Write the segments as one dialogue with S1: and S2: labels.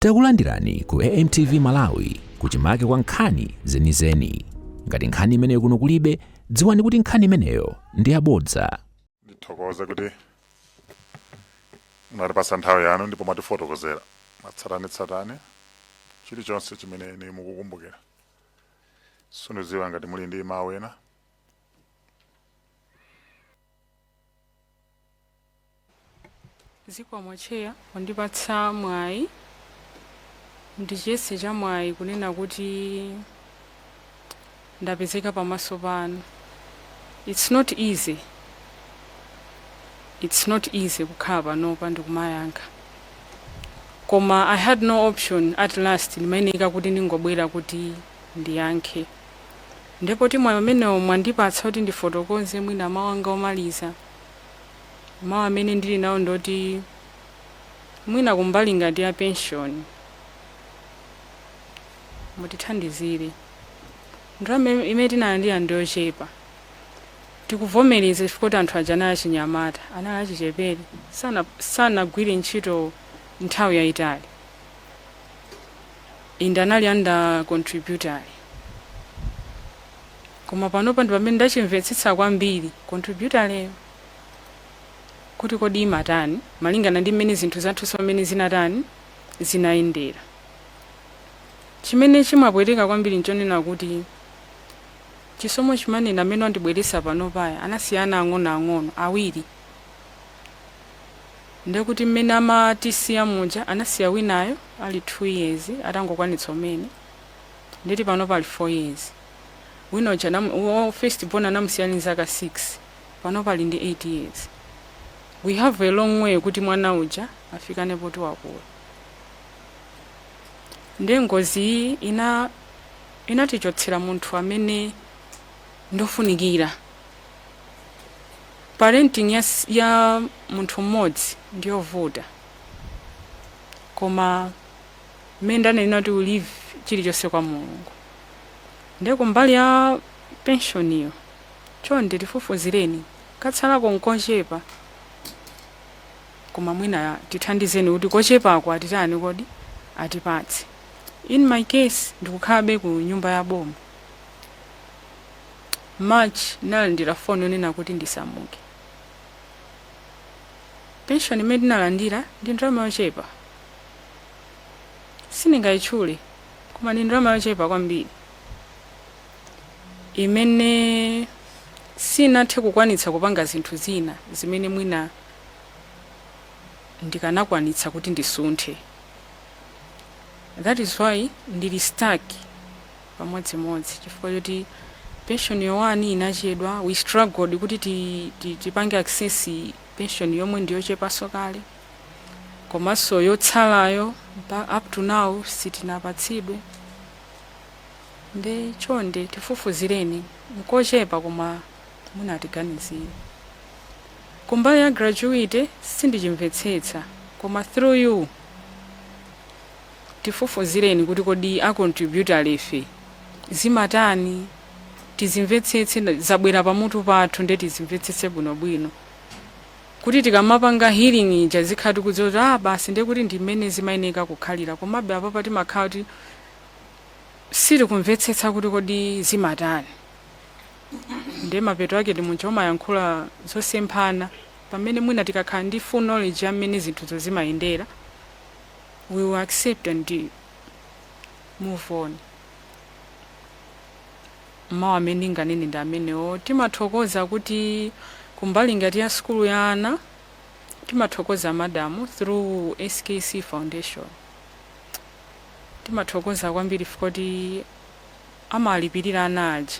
S1: Takulandirani ku AMTV Malawi kuchimake kwa nkhani zenizeni. Ngati nkhani imeneyo kuno kulibe, dziwani kuti nkhani imeneyo ndi yabodza.
S2: Ndithokoza kuti munatipasa nthawi yanu ndipo mwatifotokozera matsatane chilichonse chimene ine mukukumbukira. Sundiziwa ngati muli ndi mawu ena.
S3: Zikomo cheya wandipatsa mwayi ndichiyese cha mwayi kunena kuti ndapezeka pamaso panu. It's not easy kukhala panopa ndikumayankha, koma I had no option. At last ndimayeneka kuti ndingobwera kuti ndiyankhe, ndipo mwayi umenewo mwandipatsa kuti ndifotokoze mwina mawu anga omaliza. Mawu amene ndili nawo ndoti mwina kumbali ngati ya pension mutithandizire. Ndalama imene tinalandira ndiyochepa. Tikuvomereza chifukwa anthu aja anali achinyamata, anali achichepere, sanagwire ntchito nthawi yayitali. Inde anali under contributory. Koma panopa ndi pamene ndachimvetsetsa kwambiri contributory kuti kodi imatani malingana ndi mmene zinthu zathu zimene zinatani zinayendera. Chimene chimabwereka kwambiri nchonena kuti chisomo chimanena amene andibweretsa panopaya anasiyana ang'ono awiri. Ndekuti mmene amatisiya muja anasiya winayo ali 2 years atangokwanitsa umene nditi panopa ali 4 years. Wina uja first born anamusiyani zaka 6 panopa ali ndi 8 years. We have a long way kuti mwana uja afikane poti wakula. Ngozi inatichotsera munthu amene ndofunikira. Parenting ya munthu mmodzi ndiyovuta, koma mmene ndanena kuti ulive chilichonse kwa Mulungu. Kumbali ya pension iyo chonde tifufuzireni katsalako nkochepa, koma mwina tithandizeni kuti kochepako atitani kodi atipatse. In my case ndikukhalabe ku nyumba ya boma. March nalandira phone yonena kuti ndisamuke. Pension imene ndinalandira ndi ndalama yochepa, sindingayitchule koma ndi ndalama yochepa kwambiri imene sinathe kukwanitsa kupanga zinthu zina zimene mwina ndikanakwanitsa kuti ndisunthe. That is why ndili stuck pamodzimodzi chifukwa choti pension yowani inachedwa. We struggled kuti tipange access pension yomwe ndiyochepaso kale, komanso yotsalayo up to now sitinapatsidwe. Chonde tifufuzireni nkochepa koma munatiganizire. Kumbali ya graduate sindichimvetsetsa, koma through you tifufuzireni kuti kodi acontributory ife zimatani, tizimvetsetse zabwera pamutu pathu ndi tizimvetsetse bwinobwino kuti tikamapanga hearing ija zikhati kudziwa basi ndekuti ndimene zimayeneka kukhalira, komabe apapa timakhala kuti siri kumvetsetsa kuti kodi zimatani. Mapeto ake ndi munthu omayankhula zosemphana pamene mwina tikakhala ndi full knowledge ya mmene zinthu zimayendera, we will accept and move on. Mawu amene nganene ndi amenewo. Timathokoza kuti kumbali ngati ya skulu ya ana timathokoza madamu through SKC Foundation. Timathokoza kwambiri kuti amalipirira ana aja.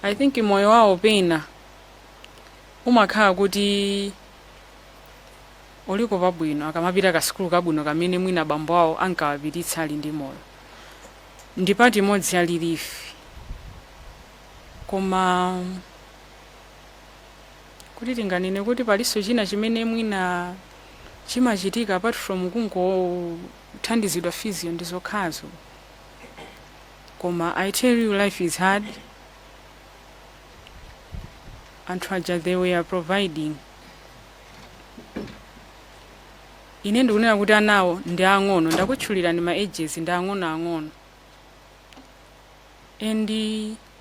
S3: I think moyo wawo pena umakhala kuti uliko pabwino akamapita ka skulu kabwino kamene mwina bambo awo ankawapititsa ali ndi moyo. Ndi pati imodzi ya relief, koma kuti tinganene kuti paliso china chimene mwina chimachitika apart from kungothandizidwa physio ndi zokhazo. Koma I tell you, life is hard. Anthu aja they were providing. ine ndikunena kuti anawo ndi ang'ono, ndakutchulira ndi ma ages ndi ang'ono and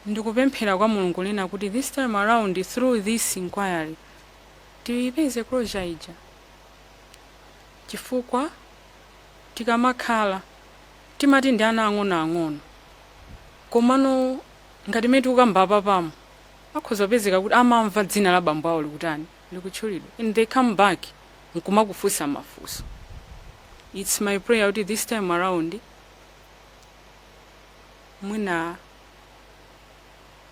S3: ndikupemphera kwa Mulungu lina kuti this time around through this inquiry tiyipeze closure ija, chifukwa tikamakhala timati ndi ana ang'ono komano ngati meti ukamba papamo akhoza pezeka kuti amamva dzina la bambo awo likutani likutchulidwa and they come back nkumakufunsa mafunso. It's my prayer kuti this time around mwina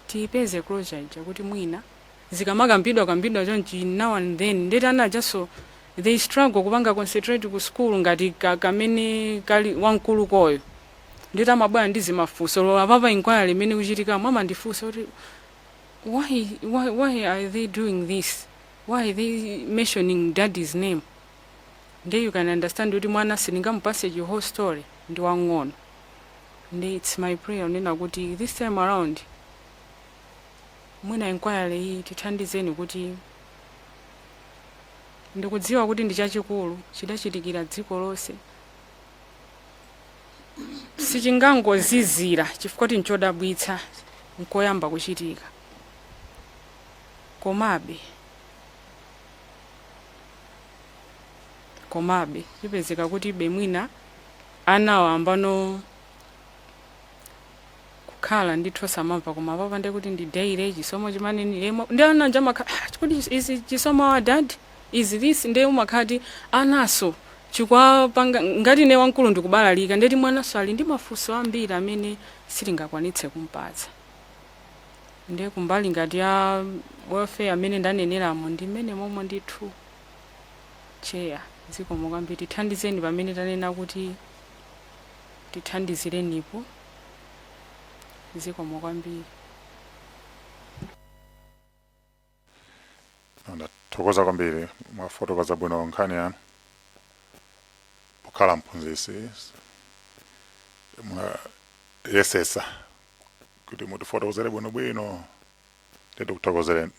S3: tiyipeze closure ija kuti mwina zikamakambidwa chonchi now and then ndeti anajaso they struggle kupanga concentrate ku school ngati kamene kali wankulu koyo ndeti amabwera ndi zimafunso lola papa inquiry imene kuchitika mama ndifunsa kuti why are they doing this, why are they mentioning daddy's name, then you can understand kuti mwana siningamupase the whole story ndi wang'ono. It's my prayer nena kuti this time around mwina inquiry hii tithandizeni kuti ndikudziwa kuti ndi chachikulu chidachitikira dziko lonse sichingangozizira chifukwa kuti nchodabwitsa nkoyamba kuchitika komabe chipezeka kuti mwina anawo ambano kukhala ndithu samamva koma papa ndi kuti ndi daily chisomo chimaneni lemo ndi ananja makhala kuti izi chisomo wa dad is this ndi umakhati anaso chikwapanga ngati ne wankulu ndikubalalika ndeti mwanaso ali ndi mafunso ambiri amene silingakwanitse kumpatsa. Ndi kumbali ngati ya welfare amene ndaneneramo ndi mmene momwe ndithu cheya zikomo kwambiri tithandizeni pamene tanena kuti tithandizirenipo zikomo kwambiri.
S2: Ndathokoza kwambiri mwafotokoza bwino nkhani yanu pokhala mphunzitsi yesesa kuti mutifotokozere bwino ndi kuthokozeni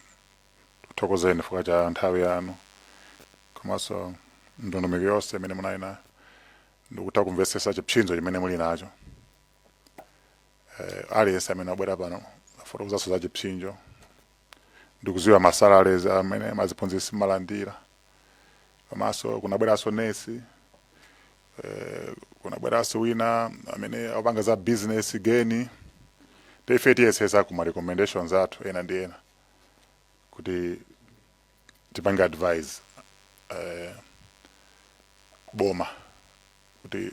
S2: chifukwa cha nthawi yanu komanso ndondomeko yonse imene munali nayo ndikutha kumvetsetsa chipsinjo chimene muli nacho. Aliyense amene abwera pano afotokozanso za chipsinjo ndikuziwa masalale amene aziphunzitsi malandira komanso kunabweranso nesi kunabweranso wina amene apanga za business geni ife tiyesesa kuma recommendations athu ena ndi ena kuti tipange advise boma kuti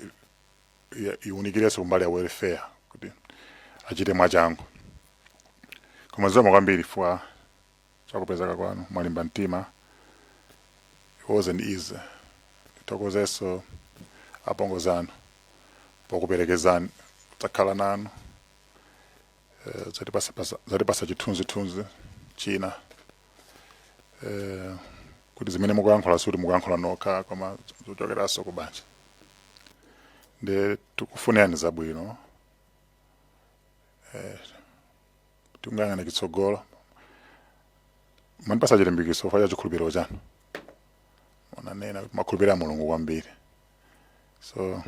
S2: iunikireso kumbali ya welfare kuti achite mwachangu. Koma zikomo kwambiri fwa chakupezeka kwanu mwalimba mtima. It wasn't easy. Titokozeso apongozano pokuperekezani kutakhala nanu zatipasa chithunzi china kuti zimene mukuyankhula suti mukuyankhula nokha koma zochokeranso kubanja. Ndi tikufunirani zabwino tungangane kitsogolo manipasa chilimbikiso fa cha chikhulupiriro chanu monanena makhulupiriro a Mulungu kwambiri so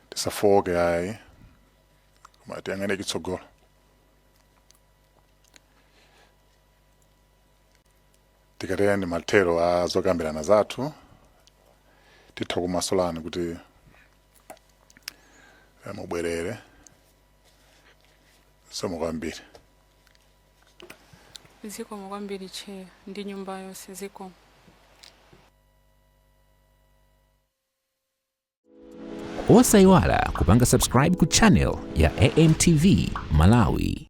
S2: tisafoke ayi koma tiyangane kitsogolo. Tikatera ndi mathero a zokambirana zathu titha kumasolani kuti mubwerere zikomo kwambiri.
S3: Zikomo kwambiri cheya ndi nyumba yonse zikomo.
S1: Osayiwala kupanga subscribe ku channel ya AMTV Malawi.